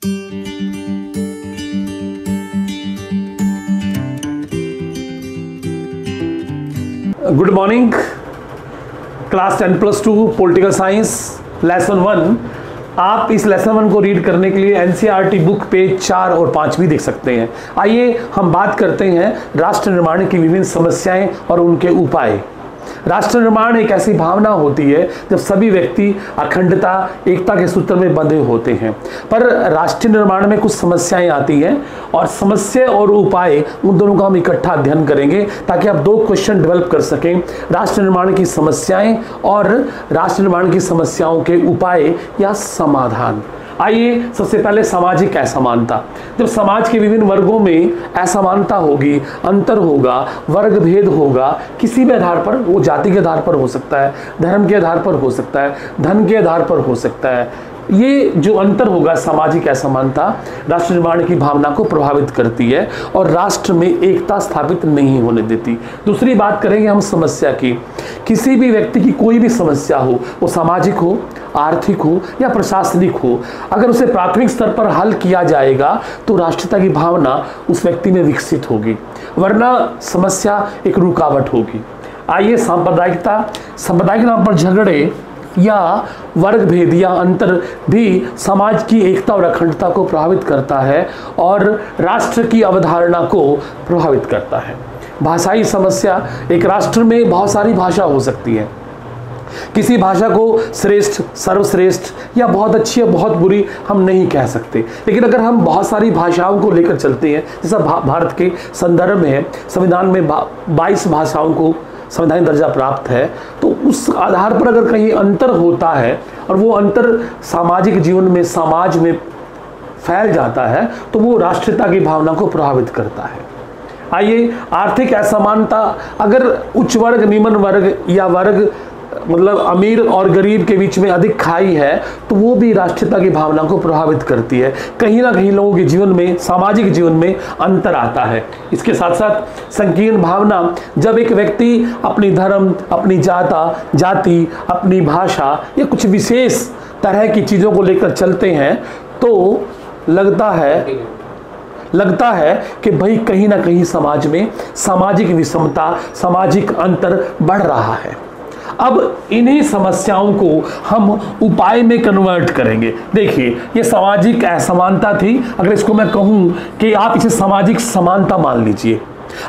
Good morning class 10+2 political science lesson 1। आप इस lesson 1 को रीड करने के लिए एनसीईआरटी बुक पेज 4 और 5 भी देख सकते हैं। आइए हम बात करते हैं राष्ट्र निर्माण की विभिन्न समस्याएं और उनके उपाय। राष्ट्र निर्माण एक ऐसी भावना होती है जब सभी व्यक्ति अखंडता एकता के सूत्र में बंधे होते हैं, पर राष्ट्र निर्माण में कुछ समस्याएं आती हैं और समस्या और उपाय उन दोनों का हम इकट्ठा अध्ययन करेंगे ताकि आप दो क्वेश्चन डेवलप कर सकें, राष्ट्र निर्माण की समस्याएं और राष्ट्र निर्माण की समस्याओं के उपाय या समाधान। आइए सबसे पहले सामाजिक असमानता। जब समाज के विभिन्न वर्गों में असमानता होगी, अंतर होगा, वर्ग भेद होगा, किसी भी आधार पर, वो जाति के आधार पर हो सकता है, धर्म के आधार पर हो सकता है, धन के आधार पर हो सकता है, ये जो अंतर होगा, सामाजिक असमानता राष्ट्र निर्माण की भावना को प्रभावित करती है और राष्ट्र में एकता स्थापित नहीं होने देती। दूसरी बात करेंगे हम समस्या की। किसी भी व्यक्ति की कोई भी समस्या हो, वो सामाजिक हो, आर्थिक हो या प्रशासनिक हो, अगर उसे प्राथमिक स्तर पर हल किया जाएगा तो राष्ट्रीयता की भावना उस व्यक्ति में विकसित होगी, वरना समस्या एक रुकावट होगी। आइए सांप्रदायिकता। सांप्रदायिक नाम पर झगड़े या वर्ग भेद या अंतर भी समाज की एकता और अखंडता को प्रभावित करता है और राष्ट्र की अवधारणा को प्रभावित करता है। भाषाई समस्या। एक राष्ट्र में बहुत सारी भाषा हो सकती है, किसी भाषा को श्रेष्ठ, सर्वश्रेष्ठ या बहुत अच्छी या बहुत बुरी हम नहीं कह सकते, लेकिन अगर हम बहुत सारी भाषाओं को लेकर चलते हैं, जैसा भारत के संदर्भ में संविधान में 22 भाषाओं को संवैधानिक दर्जा प्राप्त है, तो उस आधार पर अगर कहीं अंतर होता है और वो अंतर सामाजिक जीवन में, समाज में फैल जाता है, तो वो राष्ट्रीयता की भावना को प्रभावित करता है। आइए आर्थिक असमानता। अगर उच्च वर्ग, निम्न वर्ग या वर्ग मतलब अमीर और गरीब के बीच में अधिक खाई है, तो वो भी राष्ट्रीयता की भावना को प्रभावित करती है। कहीं ना कहीं लोगों के जीवन में, सामाजिक जीवन में अंतर आता है। इसके साथ साथ संकीर्ण भावना। जब एक व्यक्ति अपनी धर्म, अपनी जाति, अपनी भाषा या कुछ विशेष तरह की चीज़ों को लेकर चलते हैं, तो लगता है कि भाई कहीं ना कहीं समाज में सामाजिक विषमता, सामाजिक अंतर बढ़ रहा है। अब इन्हीं समस्याओं को हम उपाय में कन्वर्ट करेंगे। देखिए, ये सामाजिक असमानता थी। अगर इसको मैं कहूँ कि आप इसे सामाजिक समानता मान लीजिए,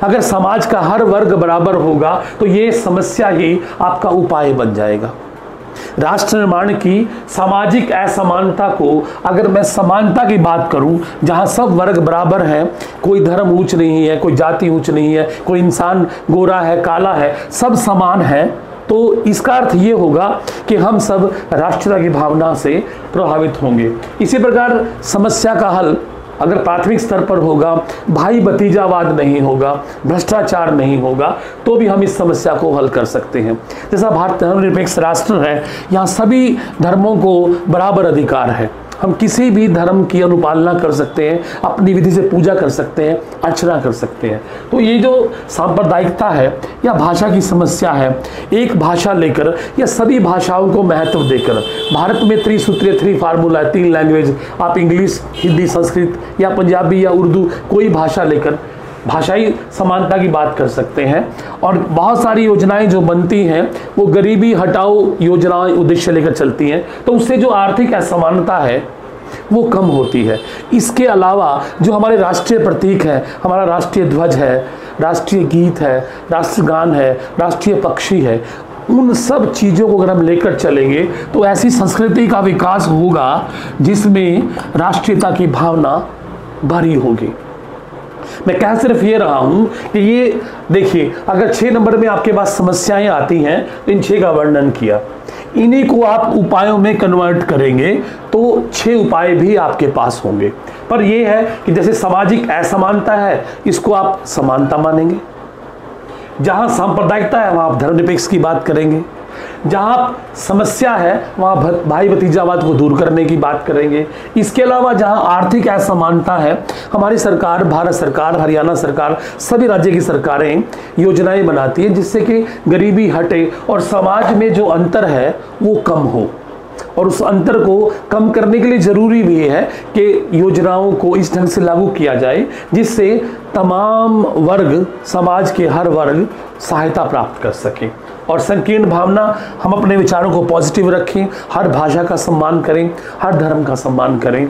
अगर समाज का हर वर्ग बराबर होगा तो ये समस्या ही आपका उपाय बन जाएगा। राष्ट्र निर्माण की सामाजिक असमानता को अगर मैं समानता की बात करूं, जहां सब वर्ग बराबर हैं, कोई धर्म ऊंच नहीं है, कोई जाति ऊंच नहीं है, कोई इंसान गोरा है, काला है, सब समान है, तो इसका अर्थ ये होगा कि हम सब राष्ट्रीयता की भावना से प्रभावित होंगे। इसी प्रकार समस्या का हल अगर प्राथमिक स्तर पर होगा, भाई भतीजावाद नहीं होगा, भ्रष्टाचार नहीं होगा, तो भी हम इस समस्या को हल कर सकते हैं। जैसा भारत धर्मनिरपेक्ष राष्ट्र है, यहाँ सभी धर्मों को बराबर अधिकार है, हम किसी भी धर्म की अनुपालना कर सकते हैं, अपनी विधि से पूजा कर सकते हैं, अर्चना कर सकते हैं। तो ये जो सांप्रदायिकता है या भाषा की समस्या है, एक भाषा लेकर या सभी भाषाओं को महत्व देकर, भारत में त्रिसूत्रीय 3 फार्मूला है, 3 लैंग्वेज, आप इंग्लिश, हिंदी, संस्कृत या पंजाबी या उर्दू कोई भाषा लेकर भाषाई समानता की बात कर सकते हैं। और बहुत सारी योजनाएं जो बनती हैं वो गरीबी हटाओ योजनाएं उद्देश्य लेकर चलती हैं, तो उससे जो आर्थिक असमानता है वो कम होती है। इसके अलावा जो हमारे राष्ट्रीय प्रतीक है, हमारा राष्ट्रीय ध्वज है, राष्ट्रीय गीत है, राष्ट्रगान है, राष्ट्रीय पक्षी है, उन सब चीज़ों को अगर हम लेकर चलेंगे तो ऐसी संस्कृति का विकास होगा जिसमें राष्ट्रीयता की भावना भरी होगी। मैं कह सिर्फ ये रहा हूं कि ये देखिए, अगर 6 नंबर में आपके पास समस्याएं आती हैं तो इन 6 का वर्णन किया, इन्हीं को आप उपायों में कन्वर्ट करेंगे तो 6 उपाय भी आपके पास होंगे। पर यह है कि जैसे सामाजिक असमानता है, इसको आप समानता मानेंगे, जहां सांप्रदायिकता है वहां आप धर्मनिरपेक्ष की बात करेंगे, जहां समस्या है वहां भाई भतीजावाद को दूर करने की बात करेंगे। इसके अलावा जहां आर्थिक असमानता है, हमारी सरकार, भारत सरकार, हरियाणा सरकार, सभी राज्य की सरकारें योजनाएं बनाती हैं जिससे कि गरीबी हटे और समाज में जो अंतर है वो कम हो। और उस अंतर को कम करने के लिए ज़रूरी भी है कि योजनाओं को इस ढंग से लागू किया जाए जिससे तमाम वर्ग, समाज के हर वर्ग सहायता प्राप्त कर सकें। और संकीर्ण भावना, हम अपने विचारों को पॉजिटिव रखें, हर भाषा का सम्मान करें, हर धर्म का सम्मान करें।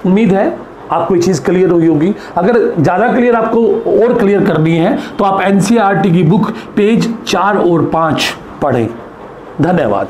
उम्मीद है आपको ये चीज़ क्लियर हुई होगी। अगर ज़्यादा क्लियर आपको और क्लियर करनी है तो आप NCERT की बुक पेज 4 और 5 पढ़ें। धन्यवाद।